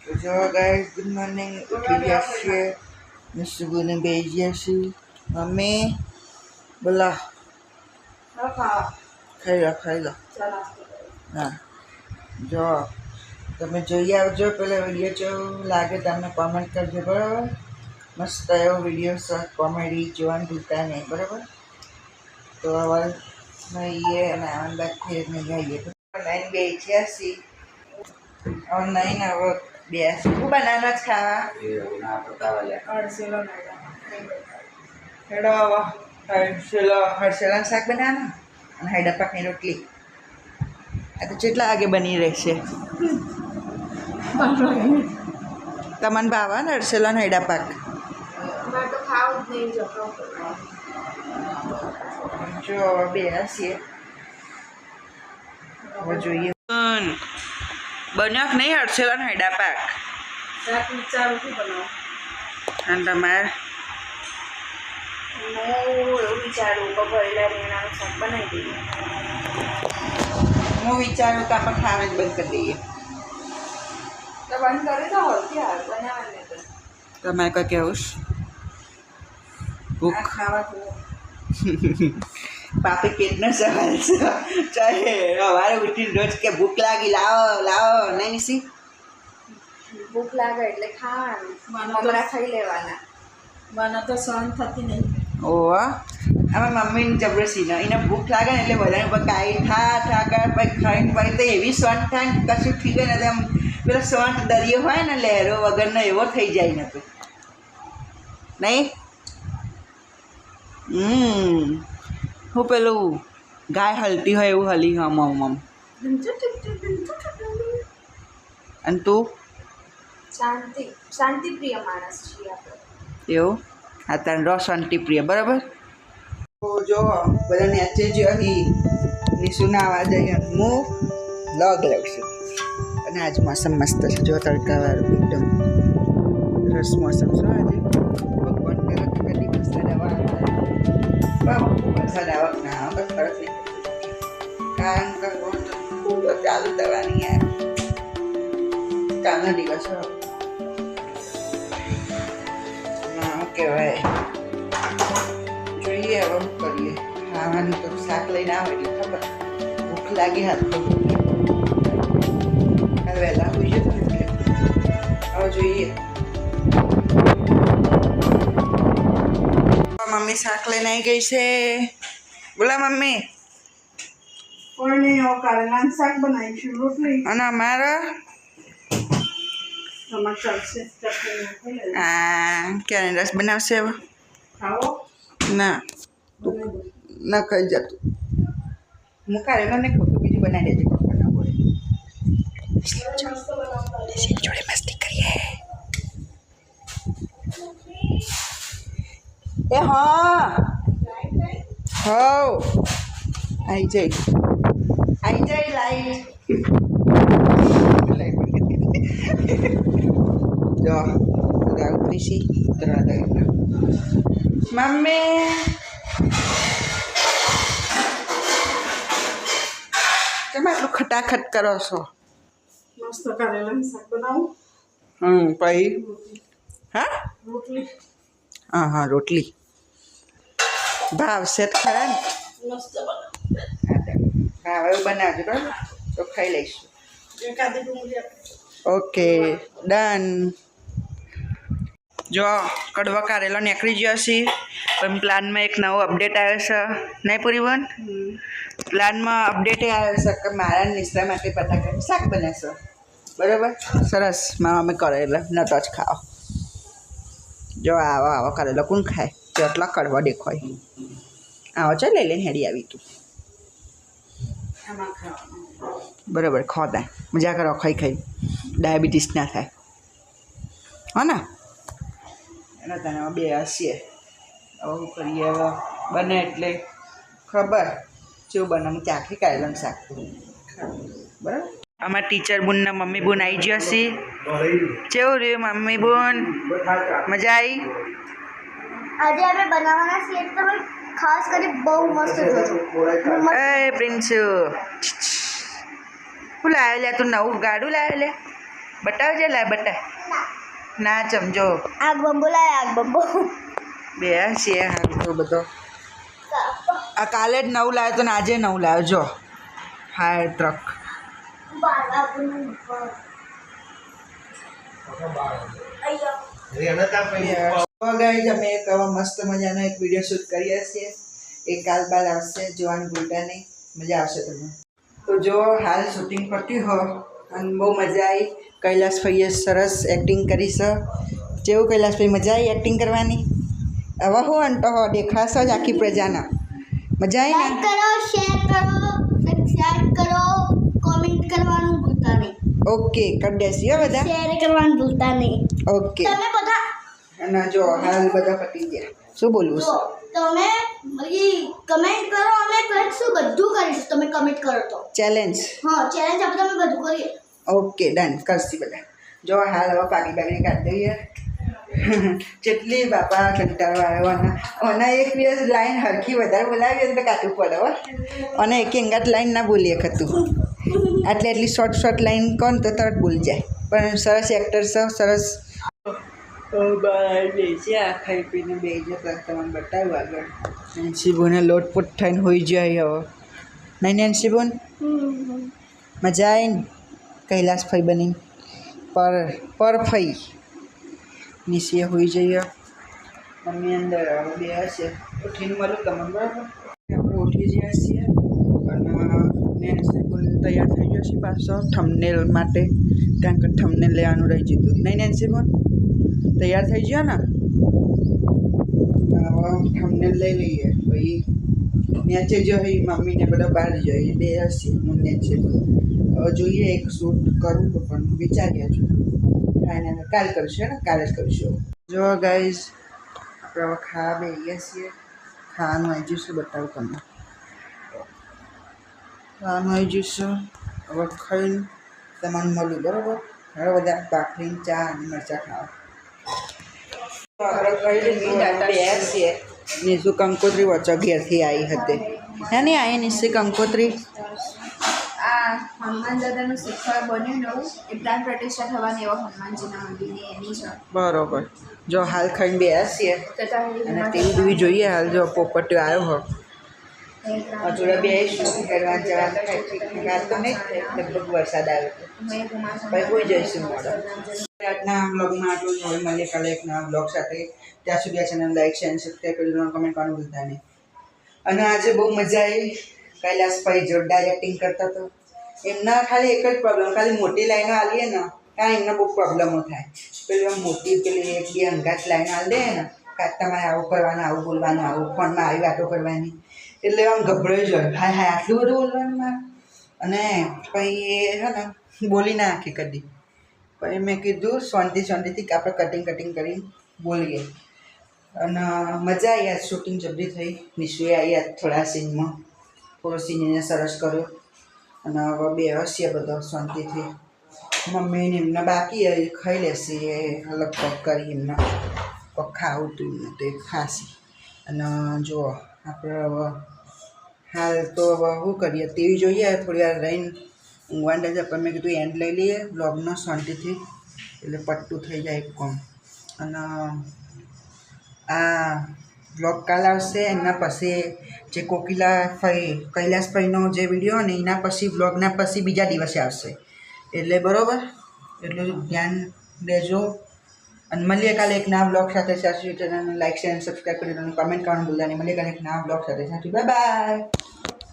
જો guys good morning ઉઠી ગયા છીએ ને સુબહને બેસી ગયા છીએ મમ્મી બોલા ખાઈ લો હા જો તમે જોઈ આવજો પેલા વિડીયો કેવો લાગે તમને કોમેન્ટ કરજો બરાબર મસ્ત એવો વિડીયો શોર્ટ કોમેડી જોવાનું ભૂલતા નહીં બરાબર તો હવે નહીએ અને આનંદ બાદ ફેર નહીં આવીએ તો નાઈને બેસ્યા છીએ હવે નહીં હવે બે શું બનાવવાના જ ખાવા હેડો હરસેલાનું શાક બનાવવાનું અને હૈડા પાકની રોટલી આ તો કેટલા વાગે બની રહેશે તમને ભાવે ને હરસેલા ને હૈડા પાક જો બે છીએ હવે જોઈએ બન્યો કે નહીં હરસેલા ને હૈડા પાક અને તમારે હું વિચારું તો આપણે ખાવા જ બંધ કરી દઈએ તમારે કોઈ કેવું ભૂખ પાપી પેટનો સવાલ છે ચાલે સવારે ઉઠીને રોજ કે ભૂખ લાગી લાવો નહીં સી ભૂખ લાગે એટલે ખાવાનું ખાઈ લેવાના મને તો સહન થતી નહીં ઓવા આમાં મમ્મીની જબરદસ્તી ને એને ભૂખ લાગે ને એટલે બધાને કાંઈ ઠા કરે પછી ખાઈને પછી તો એવી સોંઠ થાય ને કશું થઈ ગઈ ને એમ પેલો સોંઠ દરિયો હોય ને લહેરો વગરનો એવો થઈ જાય ને તો નહીં હું પેલું ગાય હલતી હોય એવું હલી હમ અને તું શાંતિ પ્રિય માણસ છીએ આપણે એવું હા તારે રો શાંતિ પ્રિય બરાબર જો બધા નેચે જ અહીં નિશુના અવાજ અહીં હું લોગ લઉં છું અને આજ મોસમ મસ્ત છે જો તડકાવાળું એકદમ સરસ મોસમ છે આજે ભગવાન કરે તો કદી વરસાદ આવવા વરસાદ આવક ના આવે ફરક નહીં કારણ કે તો ચાલુ થવાની યાર કાલનો દિવસ શું કહેવાય જોઈએ હવે શું કરીએ ખાવાનું તો શાક લઈને આવે એટલે ખબર ભૂખ લાગી હાથ તો કાલે વહેલા હોઈ જતો એટલે હવે જોઈએ મમ્મી શાક લઈને આવી ગઈ છે બોલા મમ્મી કોઈ નહીં કારેલાનું શાક બનાવીશું રોટલી અને અમારા ક્યારે રસ બનાવશે હવે ના ના ખાઈ જતું હું કારેલા ને ખાતું બીજું બનાવી દેજે પપ્પાના બોલે જોડે મસ્તી કરીએ એ હા હો આવી જાય લાઈટ જો ઉતરી સી ઉતરવા દે મમ્મી તમે આટલું ખટાખટ કરો છો મસ્ત કારેલાનું શાક બનાવું પછી હા રોટલી હા રોટલી ભાવશે જ ખરા ને મસ્ત ભાવ એવું બનાવજો બરાબર તો ખાઈ લઈશું એકાદી ડુંગળી ઓકે ડન જો કડવા કારેલો નીકળી ગયો છે પણ પ્લાનમાં એક નવો અપડેટ આવ્યો છે નહીં પૂરી બન પ્લાનમાં અપડેટ આવ્યો છે કે મારા નિશ્રા માટે બટાકાનું શાક બનાવશો બરાબર સરસ મારા અમે કરેલા નતો જ ખાઓ જો આવો કરેલો કોણ ખાય તો એટલા કડવા દેખાય આવો ચાલ લઈ લઈને હેડી આવી તું બરાબર ખોતા મજા કરો ખાઈ ડાયાબિટીસ ના થાય હો ને એના તને બે હસીએ હવે શું કરીએ હવે બને એટલે ખબર શું બને હું ચાખી કાઢેલું શાક બરાબર અમારા ટીચર બુનના મમ્મી બુન આવી ગયો હશે કેવું રહ્યું મમ્મી બુન મજા આવી આજે આપણે બનાવવાના છીએ તો ખાસ કરી બહુ મસ્ત થયું એ પ્રિન્સુ શું લાવ્યો લે તું નવું ગાડું લાવ્યો લે બતાવજે લા બતાવ ના ચમજો આગ બંબો લાય આગ બંબો બે છે હાલ તો બધો આ કાલે જ નવું લાવ્યો તો ને આજે નવું લાવ્યો જો ફાયર ટ્રક ગાઈઝ અમે એક આવા મસ્ત મજાનો એક વિડીયો શૂટ કરીએ છીએ એ કાલ બાદ આવશે જોવાનું ભૂલતા નહીં મજા આવશે તમને તો જો હાલ શૂટિંગ કરતી હો અને બહુ મજા આવી કૈલાસભાઈએ સરસ એક્ટિંગ કરી છે જેવું કૈલાસભાઈ મજા આવી એક્ટિંગ કરવાની હવે હું અંતો હો દેખાશો જ આખી પ્રજાના મજા આવી ને કરો શેર કરો સબસ્ક્રાઇબ કરો કોમેન્ટ કરવાનું ભૂલતા નહીં ઓકે કરી દેશી હો બધા શેર કરવાનું ભૂલતા નહીં ઓકે તમે બધા અને જો હાલ બધા પતી ગયા શું બોલવું છે તમે કમેન્ટ કરો અમે કરીશું બધું કરીશું તમે કમેન્ટ કરો તો ચેલેન્જ હા ચેલેન્જ આપણે અમે બધું કરીએ ઓકે ડન કરશી બધા જો હાલ હવે પાકી બાગીને કાઢી દઈએ જેટલી બાપા કંટાળો આવ્યો અને એક દિવસ લાઈન હરખી વધારે બોલાવીએ તો કાઢવું પડે હો અને એક અંગાત લાઈન ના બોલીએ ખતું એટલી શોર્ટ લાઈન કોણ તો તરત બોલી જાય પણ સરસ એક્ટર છે સરસ બેસ્યા ખાઈ પીને બે જતા તમને બતાવ્યું આગળ નેન્સીબોને લોટપોટ થઈને હોઈ જાય હવે નહીં નેન્સીબોન મજા આવી ને કૈલાસભાઈ બની પર ફઈ નીચે હોઈ જઈએ મમ્મી અંદર બે હશે ઉઠીને મળું તમને બરાબર આપણે ઉઠી ગયા છીએ અને નેન્સીબોન તૈયાર થઈ ગયો છે પાછો થંબનેલ માટે કારણ કે થંબનેલ લેવાનું રહી જતું નહીં નેન્સીબોન તૈયાર થઈ ગયો ને હવે થંબનેલ લઈ લઈએ ભાઈ નેચે જો એ મમ્મીને બધા બહાર જોઈએ બે હશે હું નેચે હવે જોઈએ એક શૂટ કરું તો પણ વિચાર્યા છું કાલે કરીશું ને કાલે જ કરીશું જો ગાઈઝ આપણે હવે ખાવા બેસીએ છીએ ખાવાનું આવી જઈશું બતાવું તમને ખાવાનું આવી જઈશું હવે ખાઈને તમને મળ્યું બરાબર હવે બધા ભાખરી ચા અને મરચાં ખાવા બેસીએ નીસુ કંકોત્રી વચ્ચે ઘેરથી આવી હતી હે નહીં આવી નીસી કંકોત્રી આ હનુમાન દાદાનું શિખર બન્યું નવું એ પ્રાણ પ્રતિષ્ઠા થવાની એવા હનુમાનજીના મંદિરની એની છે બરોબર જો હાલ ખાઈને બેસીએ અને ટીવી બીવી જોઈએ હાલ જો પોપટીઓ આવ્યો હો થોડા બેસીશું કરવા જવાનું વાત તો નહીં લગભગ વરસાદ આવ્યો ભાઈ હોઈ જઈશું મોડો આજના બ્લોગમાં આટલું જ હવે મળીએ કાલે એક નવા બ્લોગ સાથે ત્યાં સુધી આ ચેનલ લાઈક શેર સબસ્ક્રાઈબ કરી દેવાનું કમેન્ટ કરવાનું ભૂલતા નહીં અને આજે બહુ મજા આવી કૈલાસભાઈ જોરદાર એક્ટિંગ કરતા હતો એમના ખાલી એક જ પ્રોબ્લેમ ખાલી મોટી લાઈનો આવીએ ને ત્યાં એમને બહુ પ્રોબ્લેમો થાય પેલી મોટી પેલી એક બે અંગાત લાઈનો આવી દે ને કાં તમારે આવું કરવાનું આવું બોલવાનું આવું ફોનમાં આવી વાતો કરવાની એટલે આમ ગભરાઈ જાય હાય હાય આટલું બધું બોલવાનું મારે અને પછી એ છે ને બોલી ના નાખી કદી પછી મેં કીધું શાંતિથી આપણે કટિંગ કરીને બોલીએ અને મજા આવી આજ શૂટિંગ જલ્દી થઈ નિશુએ આવી આજ થોડા સીનમાં થોડો સીન એને સરસ કર્યો અને હવે બે હસીએ બધો શાંતિથી મમ્મીને એમને બાકી ખાઈ લેશે એ અલગ પગ કરી એમને પગ ખાવું હતું એમને તો એ ખાસી અને જુઓ આપણે હવે હાલ તો હવે શું કરીએ ટીવી જોઈએ થોડી વાર રહીને ઊંઘવાનું જાય પણ મેં કીધું એન્ડ લઈ લઈએ બ્લોગનો શાંતિથી એટલે પટ્ટું થઈ જાય એક કોમ અને આ બ્લોગ કાલ આવશે એના પછી જે કૈલાસભાઈનો જે વિડીયો ને એના પછી બ્લોગના પછી બીજા દિવસે આવશે એટલે બરાબર એટલું ધ્યાન દેજો અને મળીએ કાલે એક નવા બ્લોગ સાથે સાચી ચેનલને લાઈક શેર અને સબસ્ક્રાઈબ કરી દેવાનું કમેન્ટ કરવાનું ભૂલતા નહીં મળીએ કાલે એક નવા બ્લોગ સાથે સાચી બાય બાય